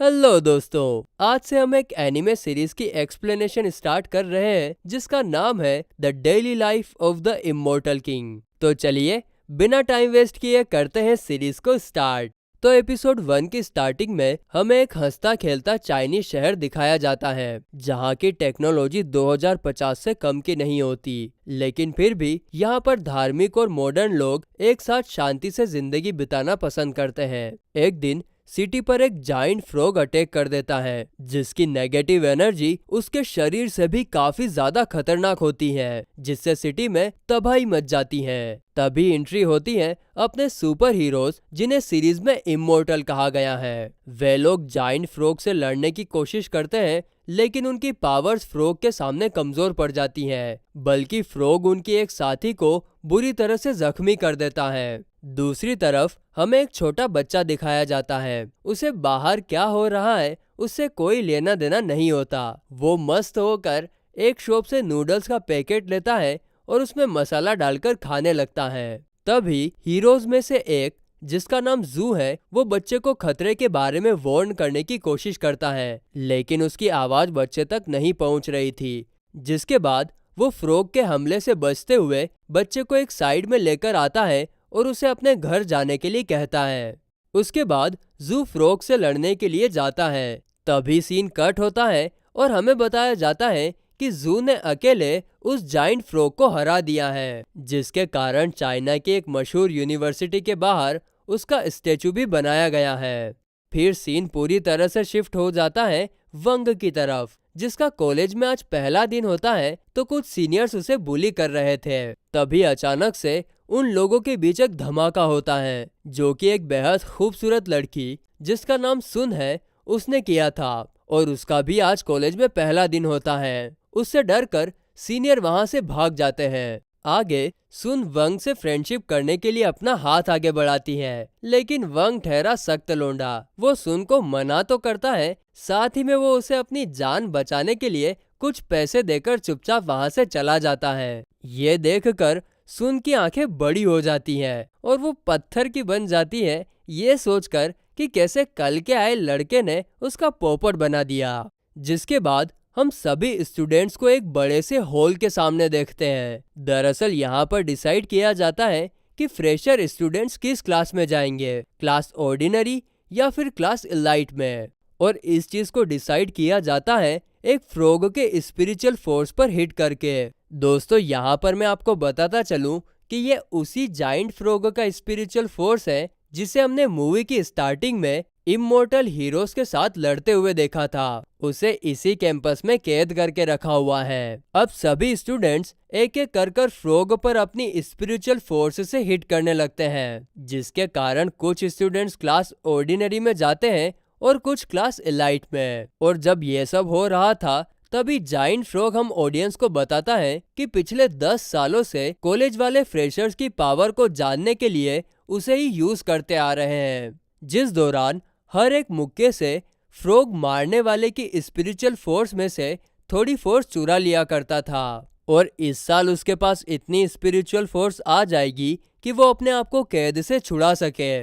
Hello दोस्तों, आज से हम एक एनिमे सीरीज की एक्सप्लेनेशन स्टार्ट कर रहे हैं जिसका नाम है the daily life of the immortal king. तो चलिए बिना टाइम वेस्ट किए करते हैं सीरीज को स्टार्ट। तो एपिसोड 1 की स्टार्टिंग में हमें एक हंसता खेलता चाइनीज शहर दिखाया जाता है जहाँ की टेक्नोलॉजी 2050 से कम की नहीं होती, लेकिन फिर भी यहाँ पर धार्मिक और मॉडर्न लोग एक साथ शांति से जिंदगी बिताना पसंद करते हैं। एक दिन सिटी पर एक जाइंट फ्रॉग अटैक कर देता है जिसकी नेगेटिव एनर्जी उसके शरीर से भी काफी ज्यादा खतरनाक होती है, जिससे सिटी में तबाही मच जाती है। तभी एंट्री होती है अपने सुपर हीरोज जिन्हें सीरीज में इमोर्टल कहा गया है। वे लोग जाइंट फ्रॉग से लड़ने की कोशिश करते हैं, लेकिन उनकी पावर्स फ्रॉग के सामने कमजोर पड़ जाती हैं, बल्कि फ्रॉग उनकी एक साथी को बुरी तरह से जख्मी कर देता है। दूसरी तरफ हमें एक छोटा बच्चा दिखाया जाता है। उसे बाहर क्या हो रहा है उससे कोई लेना देना नहीं होता। वो मस्त होकर एक शॉप से नूडल्स का पैकेट लेता है और उसमें मसाला डालकर खाने लगता है। तभी हीरोज में से एक, जिसका नाम जू है, वो बच्चे को खतरे के बारे में वार्न करने की कोशिश करता है, लेकिन उसकी आवाज बच्चे तक नहीं पहुंच रही थी। जिसके बाद वो फ्रॉग के हमले से बचते हुए बच्चे को एक साइड में लेकर आता है और उसे अपने घर जाने के लिए कहता है। उसके बाद जू फ्रॉग से लड़ने के लिए जाता है। तभी सीन कट होता है और हमें बताया जाता है कि जू ने अकेले उस जाइंट फ्रॉग को हरा दिया है, जिसके कारण चाइना की एक मशहूर यूनिवर्सिटी के बाहर उसका स्टेचू भी बनाया गया है। फिर सीन पूरी तरह से शिफ्ट हो जाता है वंग की तरफ, जिसका कॉलेज में आज पहला दिन होता है तो कुछ सीनियर्स उसे बुली कर रहे थे। तभी अचानक से उन लोगों के बीच एक धमाका होता है जो कि एक बेहद खूबसूरत लड़की जिसका नाम सुन है उसने किया था, और उसका भी आज कॉलेज में पहला दिन होता है। उससे डरकर सीनियर वहां से भाग जाते हैं। आगे सुन वंग से फ्रेंडशिप करने के लिए अपना हाथ आगे बढ़ाती है, लेकिन वंग ठहरा सख्त लोंडा। वो सुन को मना तो करता है, साथ ही में वो उसे अपनी जान बचाने के लिए कुछ पैसे देकर चुपचाप वहां से चला जाता है। ये देखकर सुन की आंखें बड़ी हो जाती हैं और वो पत्थर की बन जाती है, ये सोचकर कि कैसे कल के आए लड़के ने उसका पोपट बना दिया। जिसके बाद हम सभी स्टूडेंट्स को एक बड़े से हॉल के सामने देखते हैं। दरअसल यहाँ पर डिसाइड किया जाता है कि फ्रेशर स्टूडेंट्स किस क्लास में जाएंगे, क्लास ऑर्डिनरी या फिर क्लास इलाइट में। और इस चीज को डिसाइड किया जाता है एक फ्रॉग के स्पिरिचुअल फोर्स पर हिट करके। दोस्तों, यहाँ पर मैं आपको बताता चलूं कि ये उसी जाइंट फ्रॉग का स्पिरिचुअल फोर्स है जिसे हमने मूवी की स्टार्टिंग में इमोर्टल हीरोज के साथ लड़ते हुए देखा था। उसे इसी कैंपस में कैद करके रखा हुआ है। अब सभी स्टूडेंट्स एक एक कर फ्रॉग पर अपनी स्पिरिचुअल फोर्स से हिट करने लगते हैं, जिसके कारण कुछ स्टूडेंट्स क्लास ऑर्डिनरी में जाते हैं और कुछ क्लास इलाइट में। और जब ये सब हो रहा था तभी जाइंट फ्रॉग हम ऑडियंस को बताता है कि पिछले 10 सालों से कॉलेज वाले फ्रेशर्स की पावर को जानने के लिए उसे ही यूज करते आ रहे हैं, जिस दौरान हर एक मुक्के से फ्रॉग मारने वाले की स्पिरिचुअल फोर्स में से थोड़ी फोर्स चुरा लिया करता था। और इस साल उसके पास इतनी स्पिरिचुअल फोर्स आ जाएगी कि वो अपने आप को कैद से छुड़ा सके।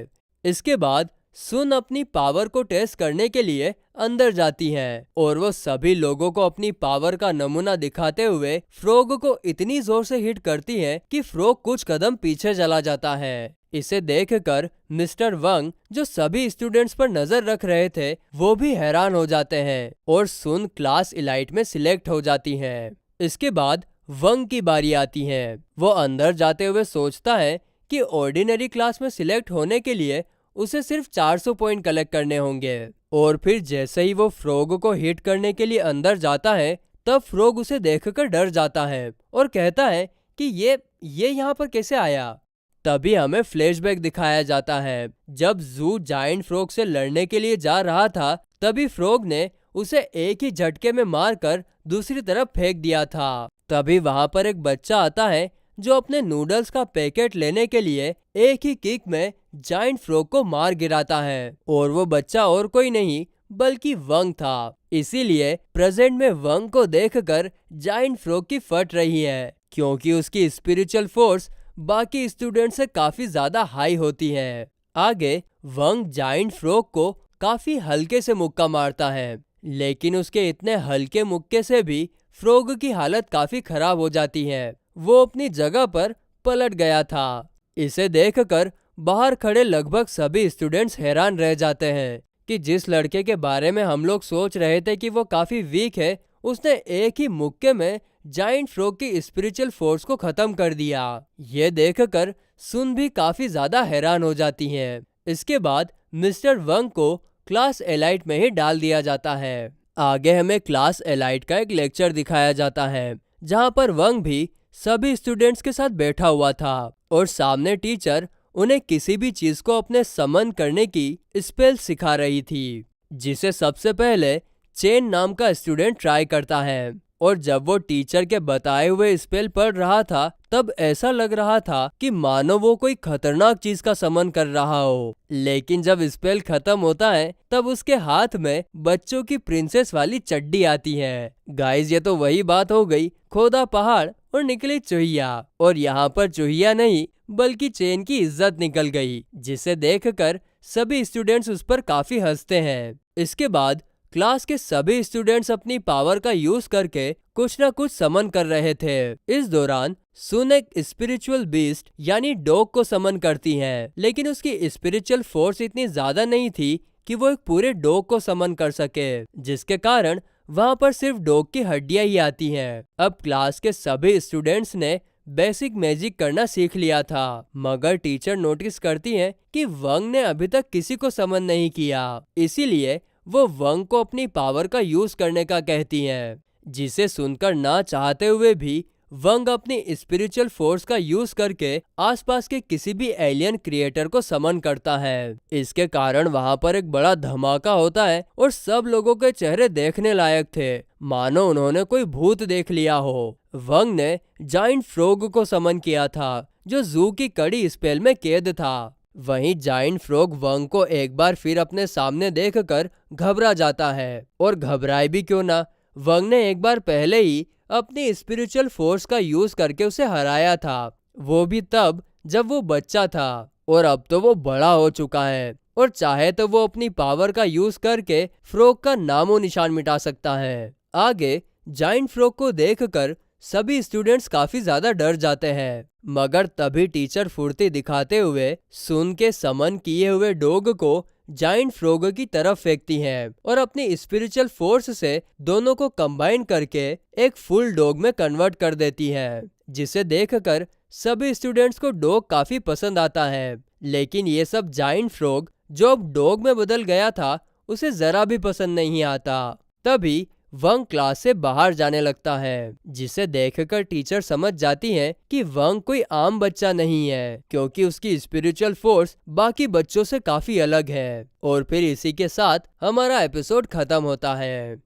इसके बाद सुन अपनी पावर को टेस्ट करने के लिए अंदर जाती है और वो सभी लोगों को अपनी पावर का नमूना दिखाते हुए फ्रॉग को इतनी जोर से हिट करती है कि फ्रॉग कुछ कदम पीछे चला जाता है। इसे देखकर मिस्टर वंग, जो सभी स्टूडेंट्स पर नजर रख रहे थे, वो भी हैरान हो जाते हैं और सुन क्लास इलाइट में सिलेक्ट हो जाती है। इसके बाद वंग की बारी आती है। वो अंदर जाते हुए सोचता है कि ऑर्डिनरी क्लास में सिलेक्ट होने के लिए उसे सिर्फ 400 पॉइंट कलेक्ट करने होंगे। और फिर जैसे ही वो फ्रॉग को हिट करने के लिए अंदर जाता है तब फ्रॉग उसे देखकर डर जाता है और कहता है कि ये यहाँ पर कैसे आया। तभी हमें फ्लैशबैक दिखाया जाता है। जब जू जाइंट फ्रॉग से लड़ने के लिए जा रहा था तभी फ्रॉग ने उसे एक ही झटके में मारकर दूसरी तरफ फेंक दिया था। तभी वहां पर एक बच्चा आता है जो अपने नूडल्स का पैकेट लेने के लिए एक ही किक में जाइंट फ्रॉग को मार गिराता है। और वो बच्चा और कोई नहीं बल्कि वंग था। इसीलिए प्रेजेंट में वंग को देखकर जाइंट फ्रॉग की फट रही है, क्योंकि उसकी स्पिरिचुअल फोर्स बाकी स्टूडेंट से काफी ज्यादा हाई होती है। आगे वंग जाइंट फ्रॉग को काफी हल्के से मुक्का मारता है, लेकिन उसके इतने हल्के मुक्के से भी फ्रॉग की हालत काफी खराब हो जाती है। वो अपनी जगह पर पलट गया था। इसे देखकर बाहर खड़े लगभग सभी स्टूडेंट्स हैरान रह जाते हैं कि जिस लड़के के बारे में हम लोग सोच रहे थे कि वो काफी वीक है, उसने एक ही मुक्के में जाइंट फ्रॉग की स्पिरिचुअल फोर्स को खत्म कर दिया। ये देखकर सुन भी काफी ज्यादा हैरान हो जाती हैं। इसके बाद मिस्टर वंग को क्लास एलाइट में ही डाल दिया जाता है। आगे हमें क्लास एलाइट का एक लेक्चर दिखाया जाता है, जहाँ पर वंग भी सभी स्टूडेंट्स के साथ बैठा हुआ था और सामने टीचर उन्हें किसी भी चीज को अपने समन करने की स्पेल सिखा रही थी, जिसे सबसे पहले चेन नाम का स्टूडेंट ट्राई करता है। और जब वो टीचर के बताए हुए स्पेल पढ़ रहा था, तब ऐसा लग रहा था कि मानो वो कोई खतरनाक चीज का समन कर रहा हो। लेकिन जब स्पेल खत्म होता है, तब उसके हाथ में बच्चों की प्रिंसेस वाली चड्डी आती है। गाइस, ये तो वही बात हो गई, खोदा पहाड़ और निकली चूहिया। और यहाँ पर चूहिया नहीं बल्कि चेन की इज्जत निकल गई, जिसे देखकर सभी स्टूडेंट्स उस पर काफी हंसते हैं। इसके बाद क्लास के सभी स्टूडेंट्स अपनी पावर का यूज करके कुछ न कुछ समन कर रहे थे। इस दौरान सुन एक स्पिरिचुअल बीस्ट यानी डॉग को समन करती है, लेकिन उसकी स्पिरिचुअल फोर्स इतनी ज्यादा नहीं थी कि वो एक पूरे डॉग को समन कर सके, जिसके कारण वहां पर सिर्फ डॉग की हड्डियां ही आती हैं। अब क्लास के सभी स्टूडेंट्स ने बेसिक मैजिक करना सीख लिया था, मगर टीचर नोटिस करती हैं कि वंग ने अभी तक किसी को समन नहीं किया। इसीलिए वो वंग को अपनी पावर का यूज करने का कहती हैं, जिसे सुनकर ना चाहते हुए भी वंग अपनी स्पिरिचुअल फोर्स का यूज करके आसपास के किसी भी एलियन क्रिएटर को समन करता है। इसके कारण वहां पर एक बड़ा धमाका होता है और सब लोगों के चेहरे देखने लायक थे, मानो उन्होंने कोई भूत देख लिया हो। वंग ने जाइंट फ्रॉग को समन किया था, जो जू की कड़ी स्पेल में कैद था। वहीं जाइंट फ्रॉग वंग को एक बार फिर अपने सामने देखकर घबरा जाता है, और घबराए भी क्यों ना, वंग ने एक बार पहले ही अपनी स्पिरिचुअल फोर्स का यूज करके उसे हराया था, वो भी तब जब वो बच्चा था। और अब तो वो बड़ा हो चुका है और चाहे तो वो अपनी पावर का यूज करके फ्रॉग का नामो निशान मिटा सकता है। आगे जाइंट फ्रॉग को देखकर सभी स्टूडेंट्स काफी ज्यादा डर जाते हैं, मगर तभी टीचर फुर्ती दिखाते हुए सुन के समन किए हुए डॉग को जाइंट फ्रॉग की तरफ फेंकती हैं और अपनी स्पिरिचुअल फोर्स से दोनों को कंबाइन करके एक फुल डॉग में कन्वर्ट कर देती है, जिसे देखकर सभी स्टूडेंट्स को डॉग काफी पसंद आता है। लेकिन ये सब जाइंट फ्रॉग जो अब डॉग में बदल गया था, उसे जरा भी पसंद नहीं आता। तभी वंग क्लास से बाहर जाने लगता है, जिसे देखकर टीचर समझ जाती हैं कि वंग कोई आम बच्चा नहीं है, क्योंकि उसकी स्पिरिचुअल फोर्स बाकी बच्चों से काफी अलग है। और फिर इसी के साथ हमारा एपिसोड खत्म होता है।